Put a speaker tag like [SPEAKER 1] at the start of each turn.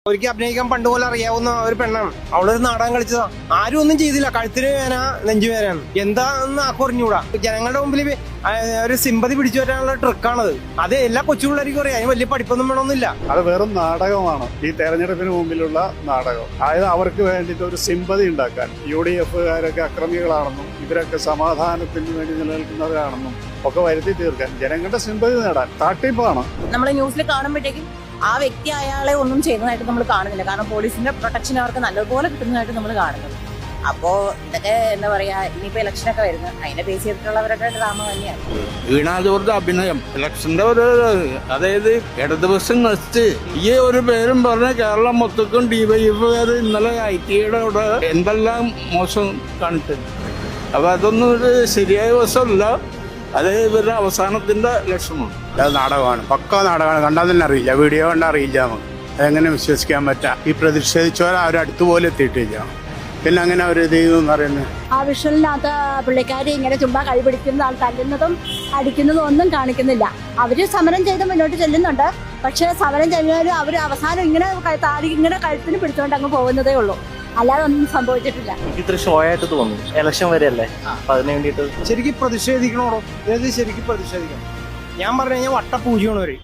[SPEAKER 1] ഒരിക്കൽ അഭിനയിക്കാൻ പണ്ട് പോലെ അറിയാവുന്ന ഒരു പെണ്ണാണ്. അവളൊരു നാടകം കളിച്ചതാ. ആരും ഒന്നും ചെയ്തില്ല. കഴുത്തിന് വേന, നെഞ്ചുവേനാണ്. എന്താന്ന് ആക്കറിഞ്ഞൂടാ. ജനങ്ങളുടെ മുമ്പിൽ ഒരു സിമ്പതി പിടിച്ചു വരാനുള്ള ട്രിക്കാണത്. അത് എല്ലാ കൊച്ചുപിള്ളേർക്കും അറിയാം. അതിന് വലിയ പഠിപ്പൊന്നും വേണമെന്നില്ല.
[SPEAKER 2] അത് വെറും നാടകമാണ്. ഈ തെരഞ്ഞെടുപ്പിന് മുമ്പിലുള്ള നാടകം. അതായത് അവർക്ക് വേണ്ടിയിട്ട് ഒരു സിമ്പതി ഉണ്ടാക്കാൻ UDF-കാരൊക്കെ അക്രമികളാണെന്നും ഇവരൊക്കെ സമാധാനത്തിന് വേണ്ടി നിലനിൽക്കുന്നവരാണെന്നും ഒക്കെ വരുത്തി തീർക്കാൻ, ജനങ്ങളുടെ സിമ്പതി നേടാൻ തട്ടിപ്പാണ്.
[SPEAKER 3] നമ്മൾ ന്യൂസിൽ കാണുമ്പോഴത്തേക്കും ആ വ്യക്തി അയാളെ ഒന്നും ചെയ്യുന്നതായിട്ട് നമ്മൾ കാണുന്നില്ല. കാരണം പോലീസിന്റെ പ്രൊട്ടക്ഷൻ അവർക്ക് നല്ലതുപോലെ കിട്ടുന്നതായിട്ട് നമ്മൾ കാണുന്നത്. അപ്പോ ഇതൊക്കെ എന്താ പറയാ, ഇനിയിപ്പോ ഇലക്ഷനൊക്കെ വരുന്നത് അതിനെ ബേസ് ചെയ്തിട്ടുള്ളവരുടെ ഡ്രാമ തന്നെയാണ്.
[SPEAKER 4] വീണ ജോർജ് അഭിനയം ഇലക്ഷന്റെ ഒരു, അതായത് ഇടതുപക്ഷം നശിച്ച് ഈ ഒരു പേരും പറഞ്ഞ കേരളം മൊത്തക്കും DYF-കാര് ഇന്നലെ ITയുടെ അവിടെ എന്തെല്ലാം മോശം കാണിച്ചിട്ടുണ്ട്. അപ്പൊ അതൊന്നും ഒരു ശരിയായ വശമല്ല. അത് ഇവരുടെ അവസാനത്തിന്റെ ലക്ഷണമാണ്.
[SPEAKER 5] അത് നാടകമാണ്, പക്കാ നാടകമാണ്. കണ്ടാൽ തന്നെ അറിയില്ല, വീഡിയോ കണ്ടാൽ അറിയില്ല നമുക്ക്. അതെങ്ങനെ വിശ്വസിക്കാൻ പറ്റാം? ഈ പ്രതിഷേധിച്ചവരെ അവരടുത്തുപോലെ എത്തിയിട്ടില്ല. പിന്നെ അങ്ങനെ അവർ ഇത് ചെയ്തെന്ന് പറയുന്നത്
[SPEAKER 6] ആ വിഷ്വലിനകത്ത് പുള്ളിക്കാരി ഇങ്ങനെ ചുമ്മാ കൈപിടിക്കുന്ന ആൾ തല്ലുന്നതും അടിക്കുന്നതും ഒന്നും കാണിക്കുന്നില്ല. അവര് സമരം ചെയ്ത് മുന്നോട്ട് ചെല്ലുന്നുണ്ട്. പക്ഷെ സമരം ചെയ്യുന്നവരും അവർ അവസാനം ഇങ്ങനെ താടി ഇങ്ങനെ കഴുത്തിന് പിടിച്ചുകൊണ്ട് അങ്ങ് പോകുന്നതേ ഉള്ളൂ. അല്ലാതെ ഒന്നും സംഭവിച്ചിട്ടില്ല.
[SPEAKER 7] ഇത്ര ഷോ ആയിട്ട് തോന്നുന്നു. ഇലക്ഷൻ വരെയല്ലേ, അപ്പൊ അതിന് വേണ്ടിയിട്ട്
[SPEAKER 1] ശരിക്കും പ്രതിഷേധിക്കണോടോ? ഏത് ശരിക്കും പ്രതിഷേധിക്കണം? ഞാൻ പറഞ്ഞു കഴിഞ്ഞാൽ വട്ടപൂജയാണ് അവര്.